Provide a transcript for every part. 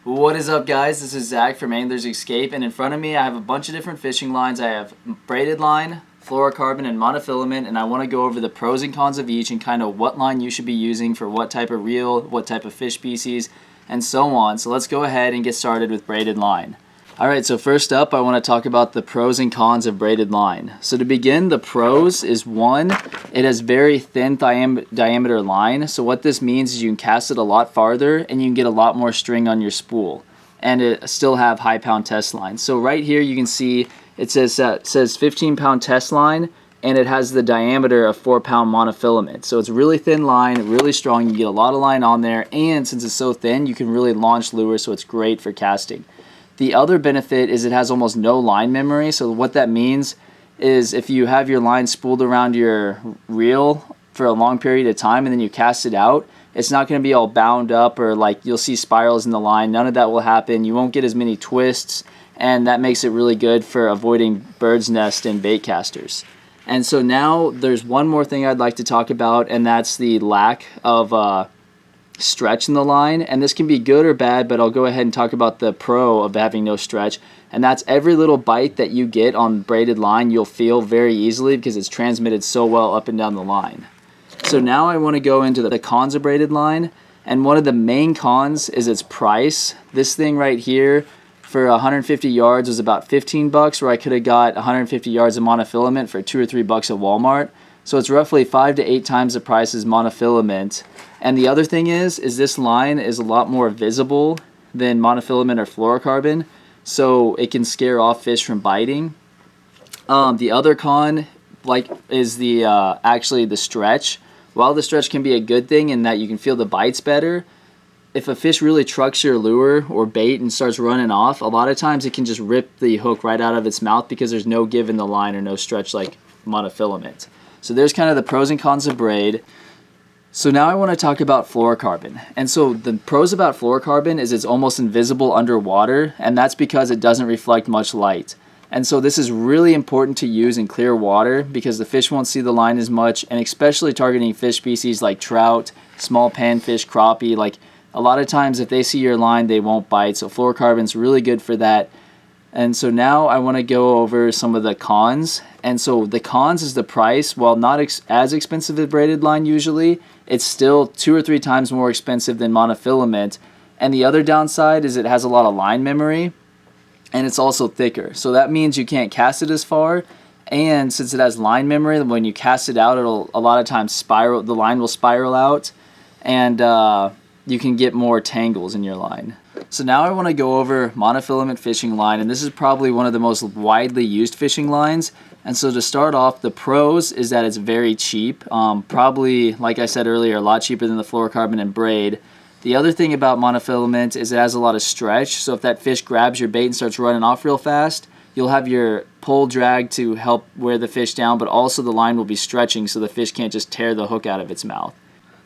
What is up, guys? This is Zach from Angler's Escape, and in front of me I have a bunch of different fishing lines. I have braided line, fluorocarbon, and monofilament, and I want to go over the pros and cons of each and kind of what line you should be using for what type of reel, what type of fish species, and so on. So let's go ahead and get started with braided line. Alright, so first up I want to talk about the pros and cons of braided line. So to begin, the pros is one, it has very thin diameter line. So what this means is you can cast it a lot farther and you can get a lot more string on your spool. And it still have high pound test line. So right here you can see it says 15 pound test line, and it has the diameter of 4 pound monofilament. So it's really thin line, really strong, you get a lot of line on there, and since it's so thin you can really launch lures, so it's great for casting. The other benefit is it has almost no line memory. So what that means is if you have your line spooled around your reel for a long period of time and then you cast it out, it's not going to be all bound up or like you'll see spirals in the line. None of that will happen. You won't get as many twists, and that makes it really good for avoiding bird's nest and bait casters. And so now there's one more thing I'd like to talk about, and that's the lack of stretch in the line. And this can be good or bad, but I'll go ahead and talk about the pro of having no stretch, and that's every little bite that you get on braided line you'll feel very easily because it's transmitted so well up and down the line. So now I want to go into the cons of braided line, and one of the main cons is its price. This thing right here for 150 yards was about 15 bucks, where I could have got 150 yards of monofilament for $2 or $3 at Walmart. So it's roughly 5 to 8 times the price as monofilament. And the other thing is this line is a lot more visible than monofilament or fluorocarbon, so it can scare off fish from biting. The other con is the actually the stretch. While the stretch can be a good thing in that you can feel the bites better, if a fish really trucks your lure or bait and starts running off, a lot of times it can just rip the hook right out of its mouth because there's no give in the line or no stretch like monofilament. So there's kind of the pros and cons of braid. So now I want to talk about fluorocarbon. And so the pros about fluorocarbon is it's almost invisible underwater, and that's because it doesn't reflect much light. And so this is really important to use in clear water because the fish won't see the line as much, and especially targeting fish species like trout, small panfish, crappie. Like a lot of times if they see your line, they won't bite. So fluorocarbon's really good for that. And so now I want to go over some of the cons. And so the cons is the price. While not as expensive as braided line usually, it's still 2 or 3 times more expensive than monofilament. And the other downside is it has a lot of line memory, and it's also thicker. So that means you can't cast it as far. And since it has line memory, when you cast it out, it'll a lot of times spiral. The line will spiral out, and you can get more tangles in your line. So now I want to go over monofilament fishing line, and this is probably one of the most widely used fishing lines. And so to start off, the pros is that it's very cheap, probably, like I said earlier, a lot cheaper than the fluorocarbon and braid. The other thing about monofilament is it has a lot of stretch, so if that fish grabs your bait and starts running off real fast, you'll have your pole drag to help wear the fish down, but also the line will be stretching so the fish can't just tear the hook out of its mouth.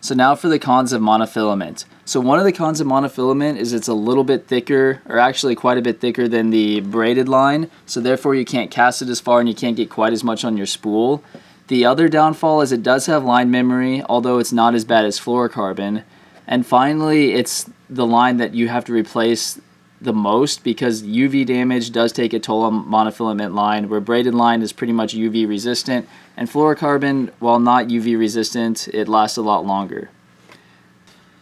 So now for the cons of monofilament. So one of the cons of monofilament is it's a little bit thicker, or actually quite a bit thicker than the braided line, so therefore you can't cast it as far and you can't get quite as much on your spool. The other downfall is it does have line memory, although it's not as bad as fluorocarbon. And finally, it's the line that you have to replace the most because UV damage does take a toll on monofilament line, where braided line is pretty much UV resistant, and fluorocarbon, while not UV resistant, it lasts a lot longer.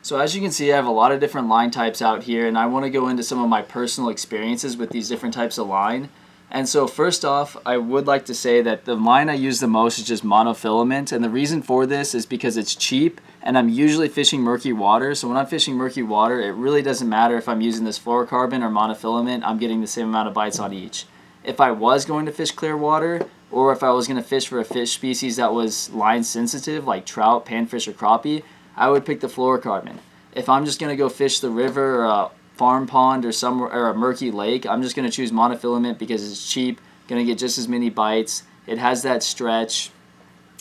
So as you can see, I have a lot of different line types out here, and I want to go into some of my personal experiences with these different types of line. And so first off, I would like to say that the line I use the most is just monofilament, and the reason for this is because it's cheap and I'm usually fishing murky water. So when I'm fishing murky water, it really doesn't matter if I'm using this fluorocarbon or monofilament, I'm getting the same amount of bites on each. If I was going to fish clear water, or if I was going to fish for a fish species that was line sensitive like trout, panfish, or crappie, I would pick the fluorocarbon. If I'm just going to go fish the river or a farm pond or a murky lake, I'm just going to choose monofilament because it's cheap, going to get just as many bites, it has that stretch,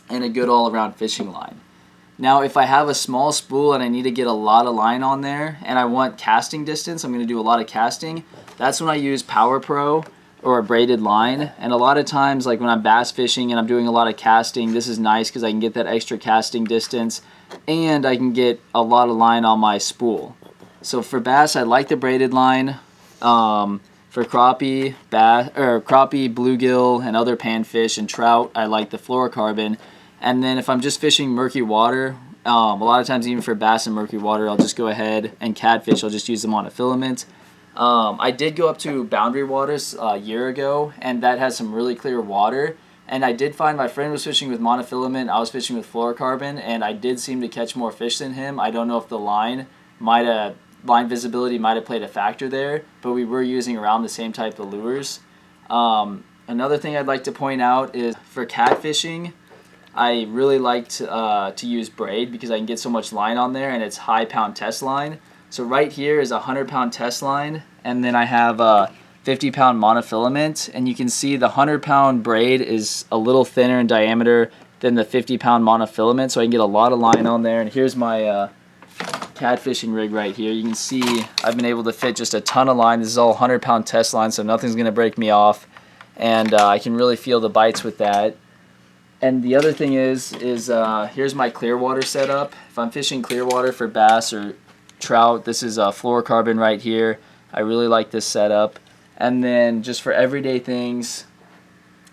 and a good all-around fishing line. Now if I have a small spool and I need to get a lot of line on there and I want casting distance, I'm going to do a lot of casting, that's when I use Power Pro or a braided line. And a lot of times, like when I'm bass fishing and I'm doing a lot of casting, this is nice because I can get that extra casting distance and I can get a lot of line on my spool. So for bass, I like the braided line. For crappie, bass, or crappie, bluegill, and other panfish and trout, I like the fluorocarbon. And then if I'm just fishing murky water, a lot of times even for bass and murky water, I'll just go ahead and catfish. I'll just use the monofilament. I did go up to Boundary Waters a year ago, and that has some really clear water. And I did find my friend was fishing with monofilament. I was fishing with fluorocarbon, and I did seem to catch more fish than him. I don't know if the line visibility might have played a factor there, but we were using around the same type of lures. Another thing I'd like to point out is for catfishing, I really like to use Braid because I can get so much line on there, and it's high pound test line. So right here is a 100-pound test line, and then I have a 50-pound monofilament, and you can see the 100-pound Braid is a little thinner in diameter than the 50-pound monofilament, so I can get a lot of line on there. And here's my catfishing rig right here. You can see I've been able to fit just a ton of line. This is all 100-pound test line, so nothing's going to break me off, and I can really feel the bites with that. And the other thing is here's my clear water setup. If I'm fishing clear water for bass or trout, this is a fluorocarbon right here. I really like this setup. And then just for everyday things,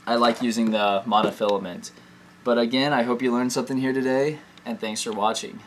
I like using the monofilament. But again, I hope you learned something here today, and thanks for watching.